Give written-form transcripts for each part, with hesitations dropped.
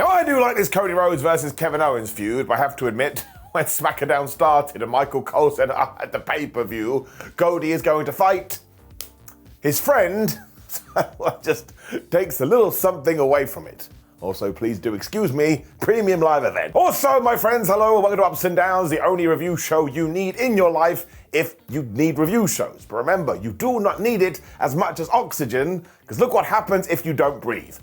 Now, I do like this Cody Rhodes versus Kevin Owens feud, but I have to admit, when SmackDown started and Michael Cole said at the pay-per-view, Cody is going to fight his friend, it just takes a little something away from it. Also, please do excuse me, premium live event. Also, my friends, hello, welcome to Ups and Downs, the only review show you need in your life if you need review shows. But remember, you do not need it as much as oxygen, because look what happens if you don't breathe.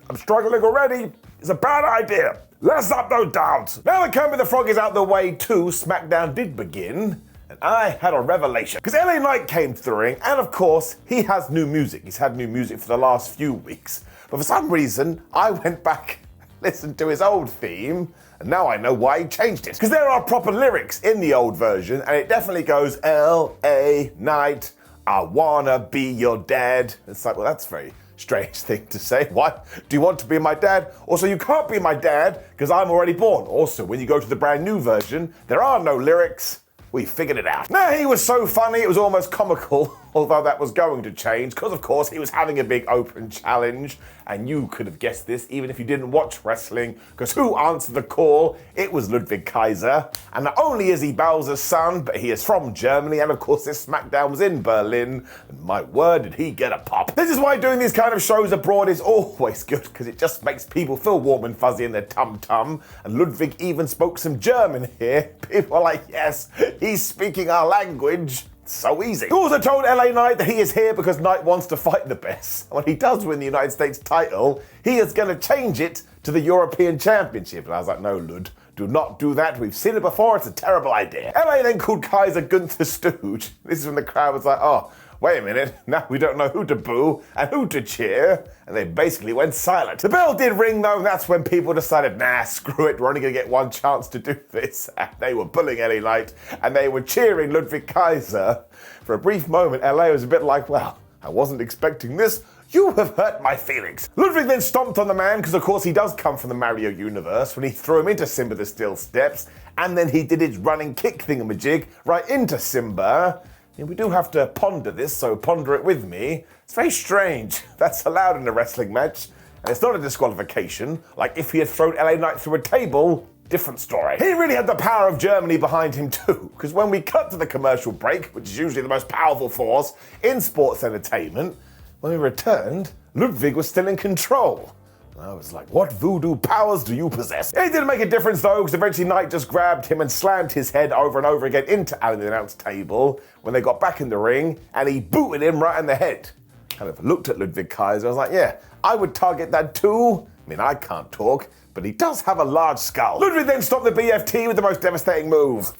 I'm struggling already. It's a bad idea. Let's up those downs. Now that Kermit the Frog is out the way too, SmackDown did begin, and I had a revelation. Because LA Knight came to the ring, and of course, he has new music. He's had new music for the last few weeks. But for some reason, I went back, listened to his old theme, and now I know why he changed it. Because there are proper lyrics in the old version, and it definitely goes, LA Knight, I wanna be your dad. It's like, well, that's a very strange thing to say. What? Do you want to be my dad? Also, you can't be my dad, because I'm already born. Also, when you go to the brand new version, there are no lyrics. We figured it out. Now, he was so funny, it was almost comical, although that was going to change, because of course he was having a big open challenge, and you could have guessed this even if you didn't watch wrestling, because who answered the call? It was Ludwig Kaiser, and not only is he Bowser's son, but he is from Germany, and of course this SmackDown was in Berlin, and my word, did he get a pop. This is why doing these kind of shows abroad is always good, because it just makes people feel warm and fuzzy in their tum-tum, and Ludwig even spoke some German here. People are like, yes, he's speaking our language. So easy. He also told LA Knight that he is here because Knight wants to fight the best. When he does win the United States title, he is going to change it to the European Championship. And I was like, no, Lud, do not do that. We've seen it before. It's a terrible idea. LA then called Kaiser Gunther Stooge. This is when the crowd was like, oh, wait a minute, now we don't know who to boo and who to cheer, and they basically went silent. The bell did ring though, and that's when people decided, nah, screw it, we're only gonna get one chance to do this. And they were bullying LA Knight, and they were cheering Ludwig Kaiser. For a brief moment, LA was a bit like, well, I wasn't expecting this. You have hurt my feelings. Ludwig then stomped on the man, because of course he does come from the Mario universe, when he threw him into Simba the Steel Steps, and then he did his running kick thingamajig right into Simba. We do have to ponder this, so ponder it with me. It's very strange. That's allowed in a wrestling match, and it's not a disqualification. Like if he had thrown LA Knight through a table, different story. He really had the power of Germany behind him too, because when we cut to the commercial break, which is usually the most powerful force in sports entertainment, when we returned, Ludwig was still in control. I was like, what voodoo powers do you possess? It didn't make a difference though, because eventually Knight just grabbed him and slammed his head over and over again into Alan the announce table when they got back in the ring, and he booted him right in the head. Kind of looked at Ludwig Kaiser, I was like, yeah, I would target that too. I mean, I can't talk, but he does have a large skull. Ludwig then stopped the BFT with the most devastating move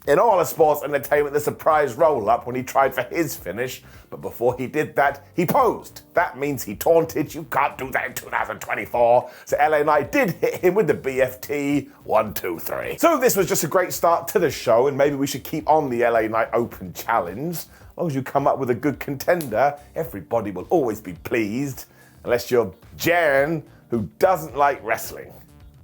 in all of sports entertainment, the surprise roll-up when he tried for his finish, but before he did that, he posed. That means he taunted, you can't do that in 2024, so LA Knight did hit him with the BFT, 1, 2, 3. So this was just a great start to the show, and maybe we should keep on the LA Knight Open Challenge. As long as you come up with a good contender, everybody will always be pleased, unless you're Jan, who doesn't like wrestling.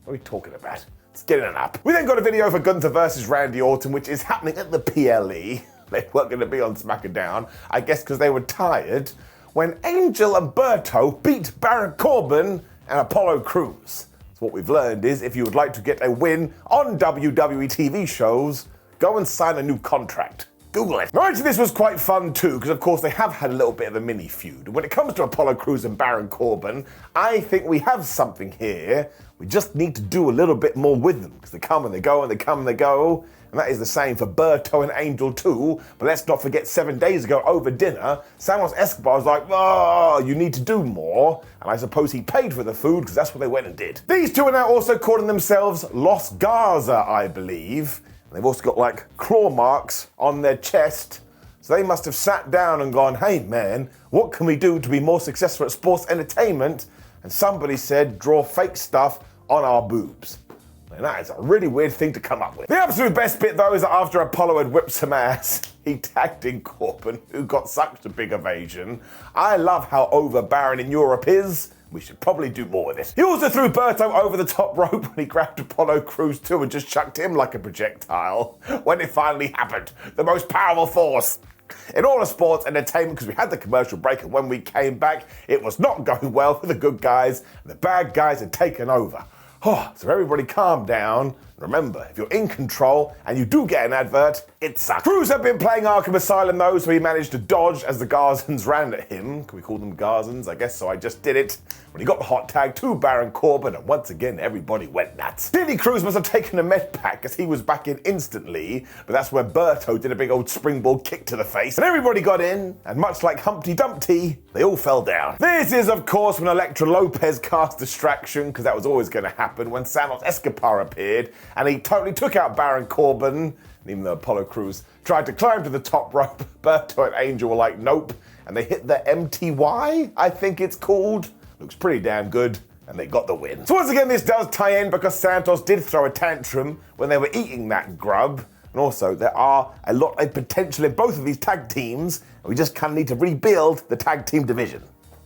What are we talking about? Let's get it up. We then got a video for Gunther versus Randy Orton, which is happening at the PLE. They weren't going to be on SmackDown, I guess because they were tired, when Angel and Berto beat Baron Corbin and Apollo Crews. So what we've learned is if you would like to get a win on WWE TV shows, go and sign a new contract. Google it. Now, actually, this was quite fun too, because of course they have had a little bit of a mini feud. When it comes to Apollo Crews and Baron Corbin, I think we have something here. We just need to do a little bit more with them, because they come and they go and they come and they go. And that is the same for Berto and Angel too. But let's not forget 7 days ago over dinner, Santos Escobar was like, oh, you need to do more. And I suppose he paid for the food because that's what they went and did. These two are now also calling themselves Los Garza, I believe. And they've also got like claw marks on their chest. So they must have sat down and gone, hey man, what can we do to be more successful at sports entertainment? And somebody said, draw fake stuff on our boobs. And that is a really weird thing to come up with. The absolute best bit though is that after Apollo had whipped some ass, he tagged in Corbin, who got such a big ovation. I love how over Baron in Europe is. We should probably do more with it. He also threw Berto over the top rope when he grabbed Apollo Crews too and just chucked him like a projectile. When it finally happened, the most powerful force In all of sports entertainment, because we had the commercial break, and when we came back, it was not going well for the good guys. The bad guys had taken over. So everybody calm down. Remember, if you're in control and you do get an advert, it sucks. Crews have been playing Arkham Asylum though, so he managed to dodge as the Garzans ran at him. Can we call them Garzans? I guess so, I just did it. When he got the hot tag to Baron Corbin, and once again, everybody went nuts. Clearly, Crews must have taken a med pack because he was back in instantly, but that's where Berto did a big old springboard kick to the face, and everybody got in, and much like Humpty Dumpty, they all fell down. This is, of course, when Elektra Lopez cast distraction, because that was always going to happen, when Santos Escobar appeared, and he totally took out Baron Corbin. And even though Apollo Crews tried to climb to the top rope, Berto and Angel were like, nope, and they hit the MTY, I think it's called. Looks pretty damn good, and they got the win. So once again, this does tie in because Santos did throw a tantrum when they were eating that grub. And also, there are a lot of potential in both of these tag teams, and we just kind of need to rebuild the tag team division.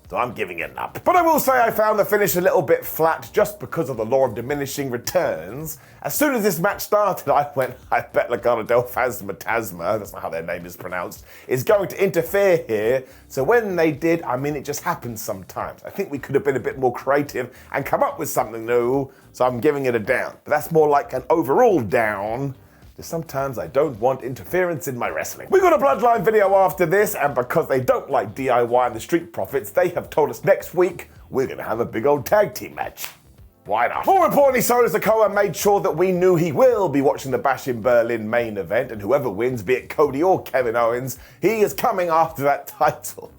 So I'm giving it up. But I will say I found the finish a little bit flat just because of the law of diminishing returns. As soon as this match started, I went, I bet Legado del Fantasma, that's not how their name is pronounced, is going to interfere here. So when they did, I mean, it just happens sometimes. I think we could have been a bit more creative and come up with something new, so I'm giving it a down. But that's more like an overall down. Sometimes I don't want interference in my wrestling. We got a Bloodline video after this, and because they don't like DIY and the Street Profits, they have told us next week we're gonna have a big old tag team match. Why not? More importantly, Solo Sikoa made sure that we knew he will be watching the Bash in Berlin main event, and whoever wins, be it Cody or Kevin Owens, he is coming after that title.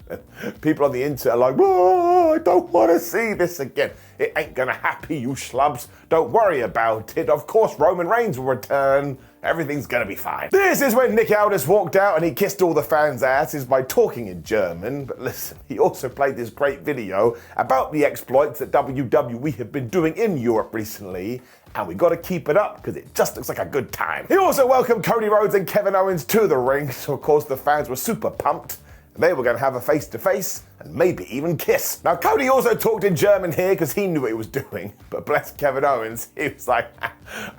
People on the internet are like, oh, I don't want to see this again. It ain't gonna happen, you schlubs. Don't worry about it. Of course, Roman Reigns will return. Everything's gonna be fine. This is when Nick Aldis walked out and he kissed all the fans' asses by talking in German. But listen, he also played this great video about the exploits that WWE have been doing in Europe recently. And we gotta keep it up because it just looks like a good time. He also welcomed Cody Rhodes and Kevin Owens to the ring. So of course the fans were super pumped. They were going to have a face-to-face and maybe even kiss. Now, Cody also talked in German here because he knew what he was doing. But bless Kevin Owens, he was like, I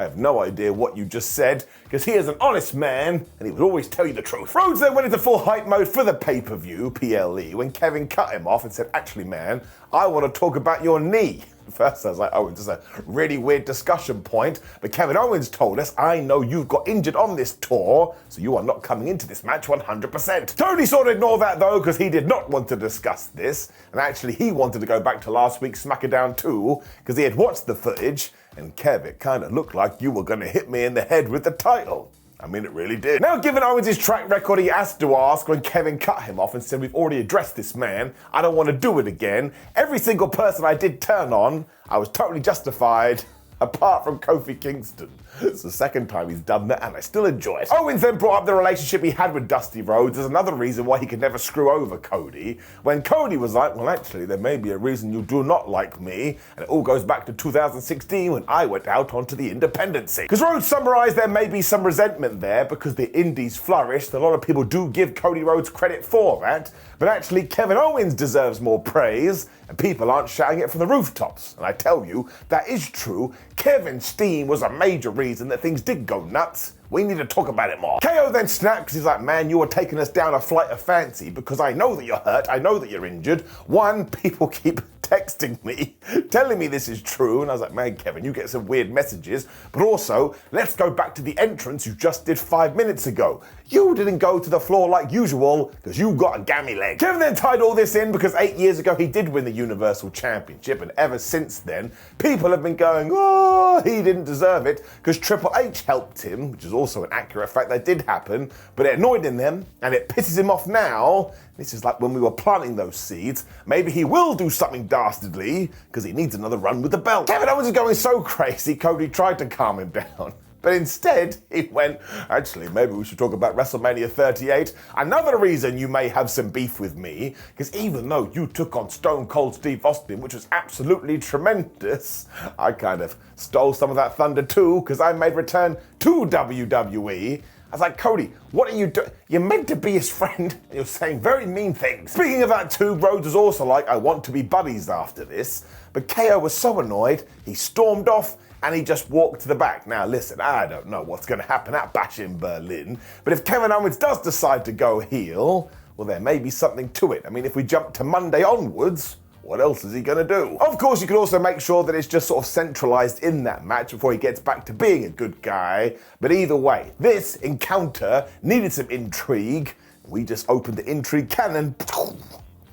have no idea what you just said, because he is an honest man and he would always tell you the truth. Rhodes then went into full hype mode for the pay-per-view, PLE, when Kevin cut him off and said, actually, man, I want to talk about your knee. First, I was like, oh, it's just a really weird discussion point. But Kevin Owens told us, I know you've got injured on this tour, so you are not coming into this match 100%. Tony sort of ignored that, though, because he did not want to discuss this. And actually, he wanted to go back to last week's SmackDown 2, because he had watched the footage, and Kev, it kind of looked like you were going to hit me in the head with the title. I mean, it really did. Now, given Owens' track record, he asked to ask when Kevin cut him off and said, we've already addressed this man. I don't want to do it again. Every single person I did turn on, I was totally justified, apart from Kofi Kingston. It's the second time he's done that, and I still enjoy it. Owens then brought up the relationship he had with Dusty Rhodes as another reason why he could never screw over Cody, when Cody was like, well, actually, there may be a reason you do not like me, and it all goes back to 2016 when I went out onto the independent scene. Because Rhodes summarized there may be some resentment there because the indies flourished. A lot of people do give Cody Rhodes credit for that, but actually Kevin Owens deserves more praise, and people aren't shouting it from the rooftops. And I tell you, that is true. Kevin's steam was a major reason that things did go nuts. We need to talk about it more. KO then snapped because he's like, man, you are taking us down a flight of fancy because I know that you're hurt, I know that you're injured. One, people keep texting me, telling me this is true, and I was like, man, Kevin, you get some weird messages, but also, let's go back to the entrance you just did 5 minutes ago. You didn't go to the floor like usual because you got a gammy leg. Kevin then tied all this in because 8 years ago he did win the Universal Championship, and ever since then, people have been going, oh, he didn't deserve it because Triple H helped him, which is also an accurate fact that did happen, but it annoyed him and it pisses him off now. This is like when we were planting those seeds. Maybe he will do something dastardly because he needs another run with the belt. Kevin Owens is going so crazy, Cody tried to calm him down. But instead, he went, actually, maybe we should talk about WrestleMania 38. Another reason you may have some beef with me, because even though you took on Stone Cold Steve Austin, which was absolutely tremendous, I kind of stole some of that thunder too, because I made return to WWE. I was like, Cody, what are you doing? You're meant to be his friend, and you're saying very mean things. Speaking of that too, Rhodes was also like, I want to be buddies after this. But KO was so annoyed, he stormed off, and he just walked to the back. Now listen, I don't know what's going to happen at Bash in Berlin, but if Kevin Owens does decide to go heel, well, there may be something to it. I mean, if we jump to Monday onwards, what else is he going to do? Of course, you can also make sure that it's just sort of centralized in that match before he gets back to being a good guy. But either way, this encounter needed some intrigue. We just opened the intrigue cannon.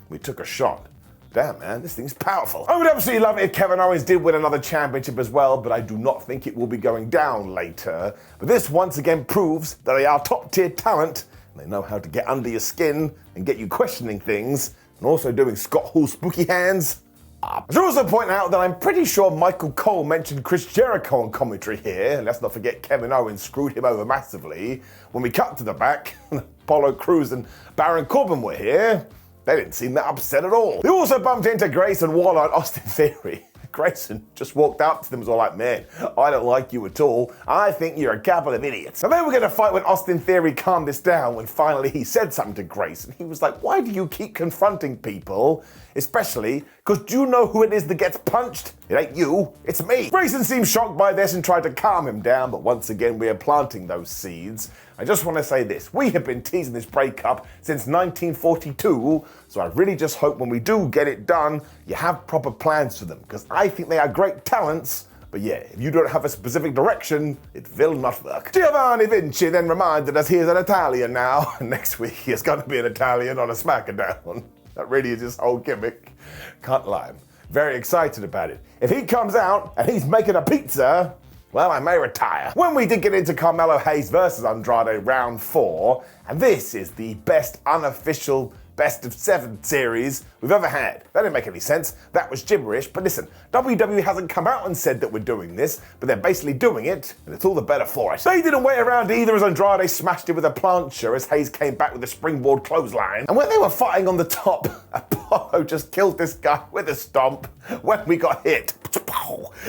We took a shot. Damn, man, this thing's powerful. I would absolutely love it if Kevin Owens did win another championship as well, but I do not think it will be going down later. But this once again proves that they are top-tier talent, and they know how to get under your skin and get you questioning things, and also doing Scott Hall's spooky hands. I should also point out that I'm pretty sure Michael Cole mentioned Chris Jericho on commentary here, and let's not forget Kevin Owens screwed him over massively. When we cut to the back, Apollo Crews and Baron Corbin were here. They didn't seem that upset at all. They also bumped into Grayson Waller and Austin Theory. Grayson just walked up to them and was all like, man, I don't like you at all. I think you're a couple of idiots. And they were going to fight when Austin Theory calmed this down when finally he said something to Grayson. He was like, why do you keep confronting people? Especially because do you know who it is that gets punched? It ain't you, it's me. Grayson seemed shocked by this and tried to calm him down, but once again we are planting those seeds. I just want to say this, we have been teasing this breakup since 1942, so I really just hope when we do get it done, you have proper plans for them, because I think they are great talents, but yeah, if you don't have a specific direction, it will not work. Giovanni Vinci then reminded us he is an Italian now, and next week he is going to be an Italian on a SmackDown. That really is his whole gimmick. Can't lie, I'm very excited about it. If he comes out and he's making a pizza, well, I may retire. When we did get into Carmelo Hayes versus Andrade round 4, and this is the best unofficial best of 7 series we've ever had. That didn't make any sense. That was gibberish. But listen, WWE hasn't come out and said that we're doing this, but they're basically doing it, and it's all the better for it. They didn't wait around either as Andrade smashed it with a plancha as Hayes came back with a springboard clothesline. And when they were fighting on the top, Apollo just killed this guy with a stomp when we got hit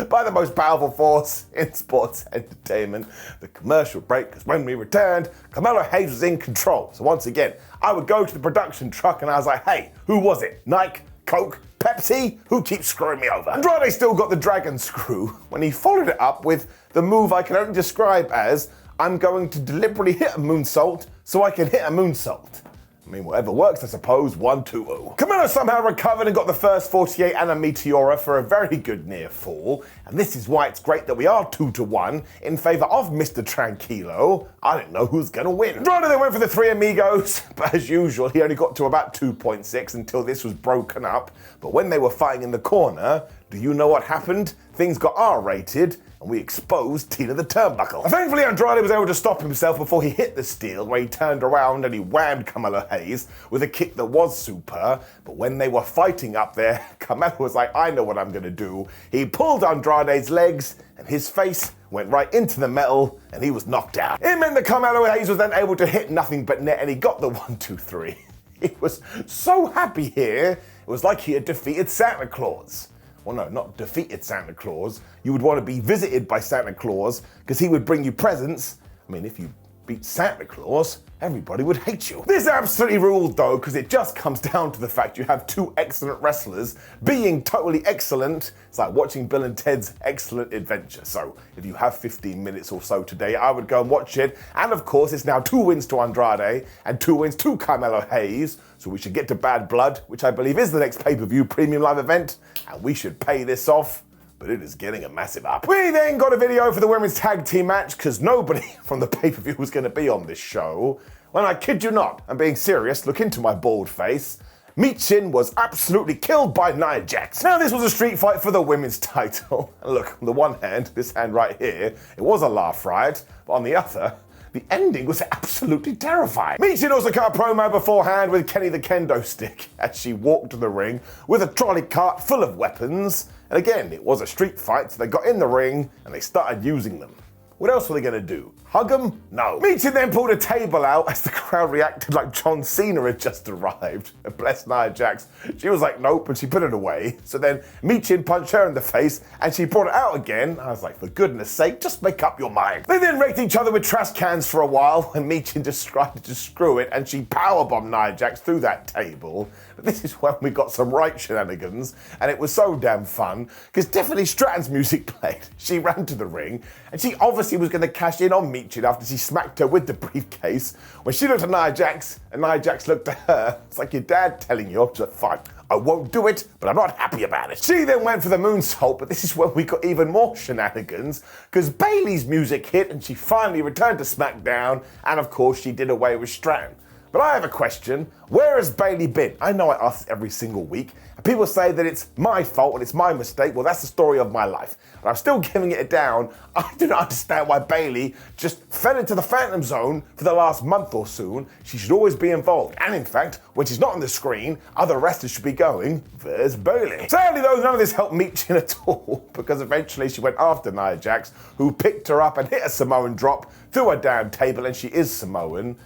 by the most powerful force in sports entertainment, the commercial break, because when we returned, Carmelo Hayes was in control. So once again, I would go to the production truck and I was like, hey, who was it? Nike? Coke? Pepsi? Who keeps screwing me over? Andrade still got the dragon screw when he followed it up with the move I can only describe as, I'm going to deliberately hit a moonsault so I can hit a moonsault. I mean, whatever works, I suppose. 1-2-0. Carmelo somehow recovered and got the first 48 and a Meteora for a very good near fall. And this is why it's great that we are 2-1 in favor of Mr. Tranquilo. I didn't know who's going to win. Andrade then went for the 3 amigos, but as usual, he only got to about 2.6 until this was broken up. But when they were fighting in the corner, do you know what happened? Things got R-rated, and we exposed Tina the Turnbuckle. And thankfully, Andrade was able to stop himself before he hit the steel, where he turned around and he whammed Carmelo Hayes with a kick that was super. But when they were fighting up there, Carmelo was like, I know what I'm going to do. He pulled Andrade's legs, and his face went right into the metal, and he was knocked out. It meant that Carmelo Hayes was then able to hit nothing but net, and he got the 1-2-3. He was so happy here, it was like he had defeated Santa Claus. Well, no, not defeated Santa Claus. You would want to be visited by Santa Claus because he would bring you presents. I mean, if you beat Santa Claus, everybody would hate you. This absolutely ruled though, because it just comes down to the fact you have 2 excellent wrestlers being totally excellent. It's like watching Bill and Ted's Excellent Adventure. So if you have 15 minutes or so today, I would go and watch it. And of course, it's now 2 wins to Andrade and 2 wins to Carmelo Hayes. So we should get to Bad Blood, which I believe is the next pay-per-view premium live event. And we should pay this off. But it is getting a massive up. We then got a video for the women's tag team match because nobody from the pay-per-view was going to be on this show. When I kid you not, I'm being serious, look into my bald face. Michin was absolutely killed by Nia Jax. Now this was a street fight for the women's title. And look, on the one hand, this hand right here, it was a laugh riot, but on the other, the ending was absolutely terrifying. Michin also cut a promo beforehand with Kenny the Kendo Stick as she walked to the ring with a trolley cart full of weapons. And again, it was a street fight, so they got in the ring and they started using them. What else were they going to do? Hug him? No. Michin then pulled a table out as the crowd reacted like John Cena had just arrived. And bless Nia Jax, she was like, nope, and she put it away. So then Michin punched her in the face and she brought it out again. I was like, for goodness sake, just make up your mind. They then raked each other with trash cans for a while when Michin decided to screw it and she powerbombed Nia Jax through that table. But this is when we got some right shenanigans and it was so damn fun because Tiffany Stratton's music played. She ran to the ring and she obviously was going to cash in on Michin after she smacked her with the briefcase. When she looked at Nia Jax and Nia Jax looked at her, it's like your dad telling you, she's like, fine, I won't do it, but I'm not happy about it. She then went for the moonsault, but this is when we got even more shenanigans because Bayley's music hit and she finally returned to SmackDown and of course she did away with Stratton. But I have a question. Where has Bayley been? I know I ask this every single week, and people say that it's my fault and it's my mistake. Well, that's the story of my life. And I'm still giving it down. I do not understand why Bayley just fell into the Phantom Zone for the last month or so. She should always be involved. And in fact, when she's not on the screen, other wrestlers should be going, where's Bayley? Sadly though, none of this helped Michin at all, because eventually she went after Nia Jax, who picked her up and hit a Samoan drop through a damn table, and she is Samoan.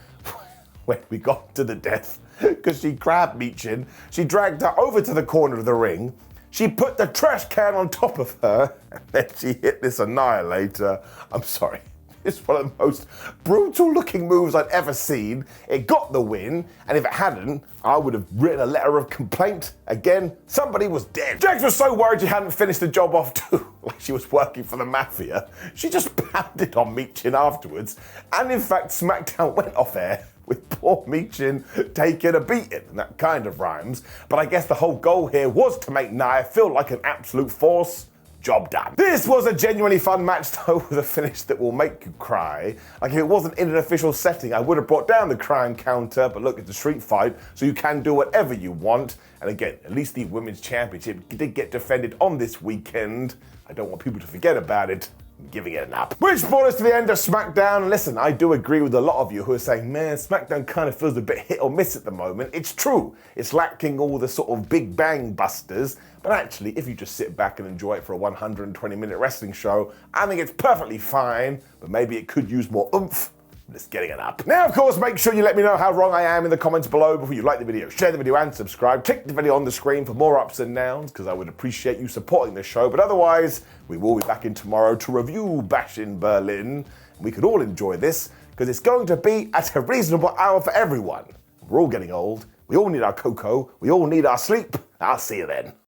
When we got to the death, because she grabbed Michin, she dragged her over to the corner of the ring, she put the trash can on top of her, and then she hit this annihilator. I'm sorry, it's one of the most brutal looking moves I'd ever seen. It got the win, and if it hadn't, I would have written a letter of complaint. Again, somebody was dead. Jax was so worried she hadn't finished the job off too, like she was working for the Mafia. She just pounded on Michin afterwards, and in fact, SmackDown went off air with poor Michin taking a beating. And that kind of rhymes, but I guess the whole goal here was to make Nia feel like an absolute force. Job done. This was a genuinely fun match though, with a finish that will make you cry. Like if it wasn't in an official setting, I would have brought down the crying counter, but look, it's a street fight, so you can do whatever you want. And again, at least the Women's Championship did get defended on this weekend. I don't want people to forget about it. I'm giving it an up. Which brought us to the end of SmackDown. And listen, I do agree with a lot of you who are saying, man, SmackDown kind of feels a bit hit or miss at the moment. It's true. It's lacking all the sort of big bang busters. But actually, if you just sit back and enjoy it for a 120-minute wrestling show, I think it's perfectly fine. But maybe it could use more oomph. Just getting it up. Now, of course, make sure you let me know how wrong I am in the comments below before you like the video, share the video and subscribe. Click the video on the screen for more ups and downs because I would appreciate you supporting the show. But otherwise, we will be back in tomorrow to review Bash in Berlin. We could all enjoy this because it's going to be at a reasonable hour for everyone. We're all getting old. We all need our cocoa. We all need our sleep. I'll see you then.